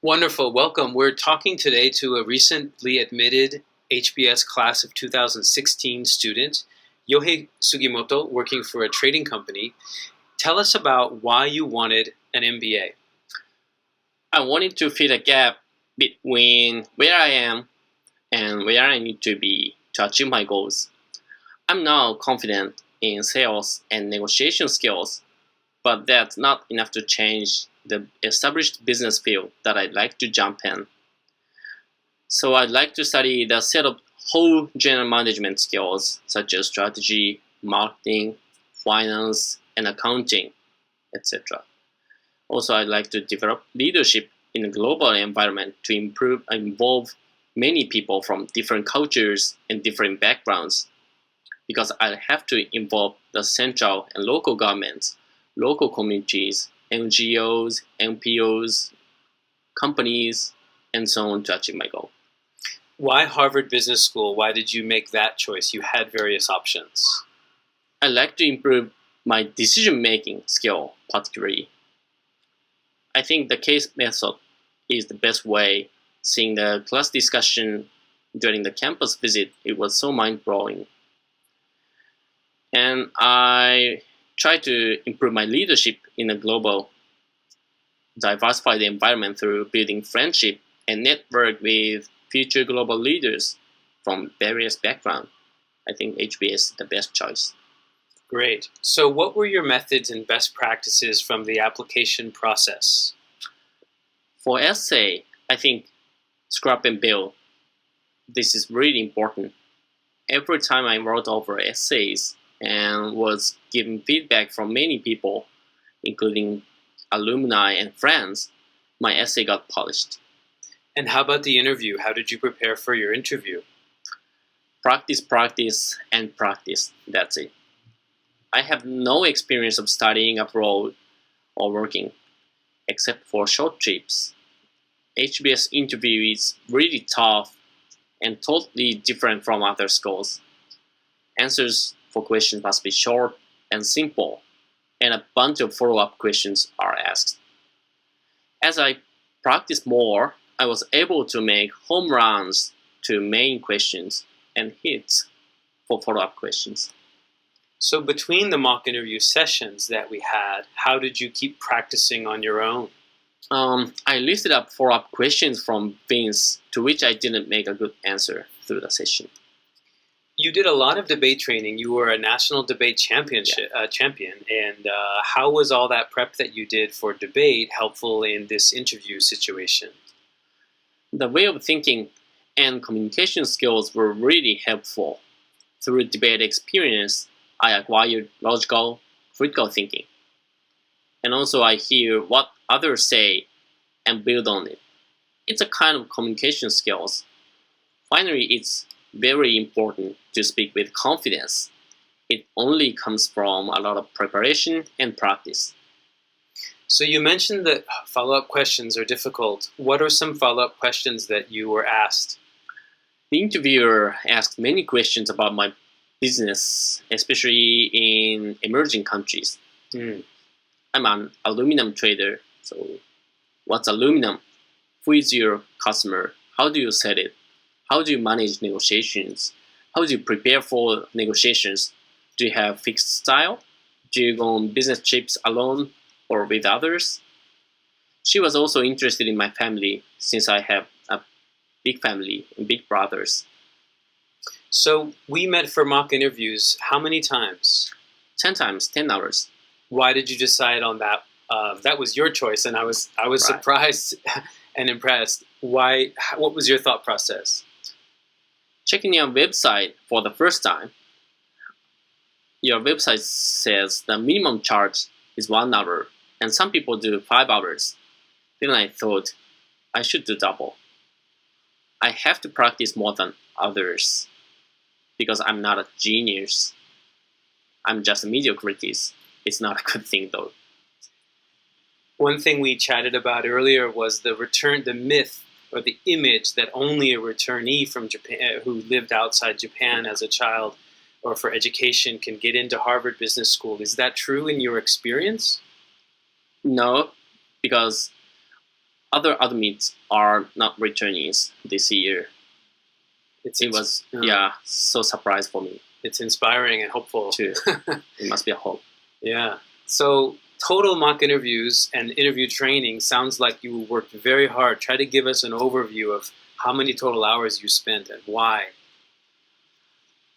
Wonderful. Welcome. We're talking today to a recently admitted HBS class of 2016 student, Yohei Sugimoto, working for a trading company. Tell us about why you wanted an MBA. I wanted to fill a gap between where I am and where I need to be to achieve my goals. I'm now confident in sales and negotiation skills, but that's not enough to change the established business field that I'd like to jump in. So I'd like to study the set of whole general management skills such as strategy, marketing, finance, and accounting, etc. Also, I'd like to develop leadership in a global environment to involve many people from different cultures and different backgrounds, because I have to involve the central and local governments, local communities, NGOs, NPOs, companies, and so on to achieve my goal. Why Harvard Business School? Why did you make that choice? You had various options. I like to improve my decision-making skill, particularly. I think the case method is the best way. Seeing the class discussion during the campus visit, it was so mind-blowing. And I try to improve my leadership in a global, diversified environment through building friendship and network with future global leaders from various backgrounds. I think HBS is the best choice. Great. So what were your methods and best practices from the application process? For essay, I think scrap and build. This is really important. Every time I wrote over essays and was given feedback from many people, including alumni and friends, my essay got polished. And how about the interview? How did you prepare for your interview? Practice, practice, and practice. That's it. I have no experience of studying abroad or working, except for short trips. HBS interview is really tough and totally different from other schools. Answers for questions must be short and simple, and a bunch of follow-up questions are asked. As I practiced more, I was able to make home runs to main questions and hits for follow-up questions. So between the mock interview sessions that we had, how did you keep practicing on your own? I listed up follow-up questions from Vince to which I didn't make a good answer through the session. You did a lot of debate training. You were a national debate champion. And how was all that prep that you did for debate helpful in this interview situation? The way of thinking and communication skills were really helpful. Through debate experience, I acquired logical, critical thinking. And also I hear what others say and build on it. It's a kind of communication skills. Finally, it's very important to speak with confidence. It only comes from a lot of preparation and practice. So you mentioned that follow-up questions are difficult. What are some follow-up questions that you were asked? The interviewer asked many questions about my business, especially in emerging countries. I'm an aluminum trader, so what's aluminum? Who is your customer? How do you sell it? How do you manage negotiations? How do you prepare for negotiations? Do you have fixed style? Do you go on business trips alone or with others? She was also interested in my family, since I have a big family and big brothers. So we met for mock interviews how many times? 10 times, 10 hours. Why did you decide on that? That was your choice, and I was Right. surprised and impressed. Why? What was your thought process? Checking your website for the first time, your website says the minimum charge is 1 hour, and some people do 5 hours. Then I thought, I should do double. I have to practice more than others, because I'm not a genius. I'm just a mediocrity. It's not a good thing though. One thing we chatted about earlier was the myth or the image that only a returnee from Japan who lived outside Japan as a child or for education can get into Harvard Business School. Is that true in your experience? No, because other admits are not returnees this year. It was so surprised for me. It's inspiring and hopeful too. It must be a hope. Yeah. So total mock interviews and interview training sounds like you worked very hard. Try to give us an overview of how many total hours you spent and why.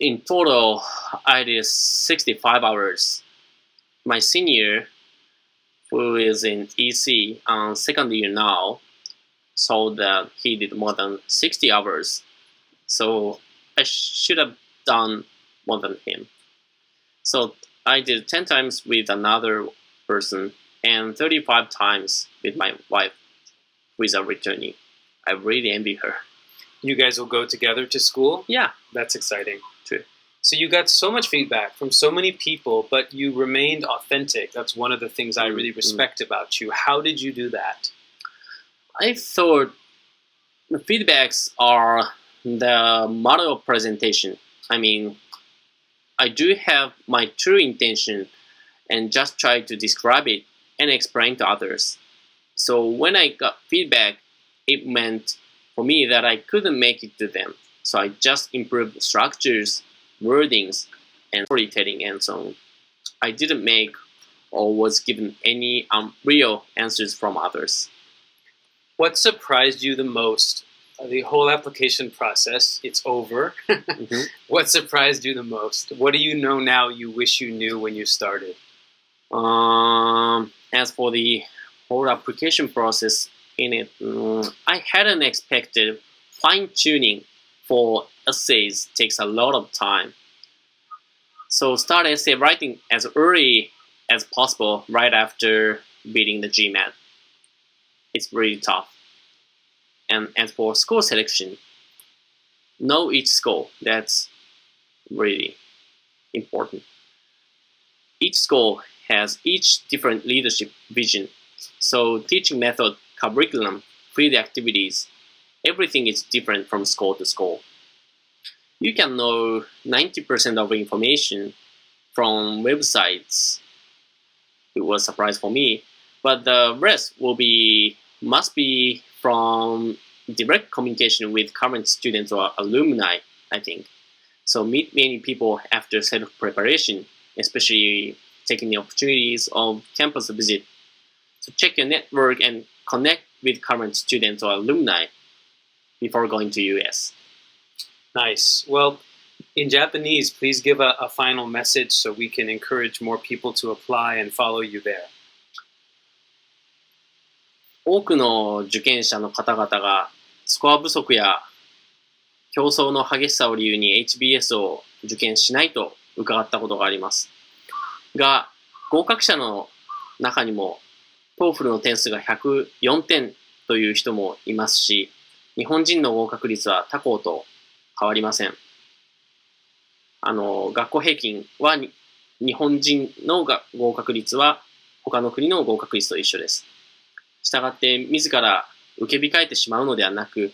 In total, I did 65 hours. My senior, who is in EC on second year now, saw that he did more than 60 hours. So I should have done more than him. So I did 10 times with another person and 35 times with my wife, who is a returnee. I really envy her. You guys will go together to school? Yeah. That's exciting too. So you got so much feedback from so many people, but you remained authentic. That's one of the things I really respect about you. How did you do that? I thought the feedbacks are the model of presentation. I mean, I do have my true intention and just try to describe it and explain to others. So when I got feedback, it meant for me that I couldn't make it to them. So I just improved structures, wordings, and storytelling and so on. I didn't make or was given any real answers from others. What surprised you the most? The whole application process, it's over. What surprised you the most? What do you know now you wish you knew when you started? As for the whole application process in it, I hadn't expected fine-tuning for essays takes a lot of time. So start essay writing as early as possible right after beating the GMAT. It's really tough. And as for school selection, know each school. That's really important. Each school has each different leadership vision. So teaching method, curriculum, field activities, everything is different from school to school. You can know 90% of information from websites. It was a surprise for me, but the rest must be from direct communication with current students or alumni, I think. So meet many people after self-preparation, especially taking the opportunities of campus visit. So check your network and connect with current students or alumni before going to US. Nice. Well, in Japanese, please give a final message so we can encourage more people to apply and follow you there. 多くの受験者の方々がスコア不足や競争の激しさを理由に HBS を受験しないと伺ったことがあります。が、合格者の中にも TOEFL の点数が104点という人もいますし、日本人の合格率は他校と変わりません。学校平均は日本人の合格率は他の国の合格率と一緒です。したがって自ら受け控えてしまうのではなく、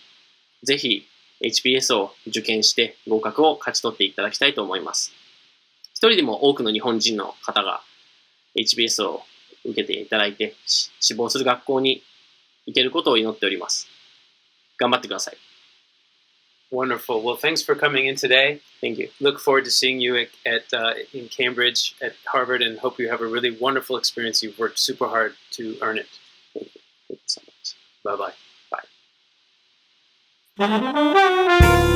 ぜひ HBS を受験して合格を勝ち取っていただきたいと思います。一人でも多くの日本人の方が HBS を受けていただいて志望する学校に行けることを祈っております。頑張ってください。Wonderful. Well, thanks for coming in today. Thank you. Look forward to seeing you in Cambridge, at Harvard, and hope you have a really wonderful experience. You've worked super hard to earn it. Thank you so much. Bye-bye. Bye.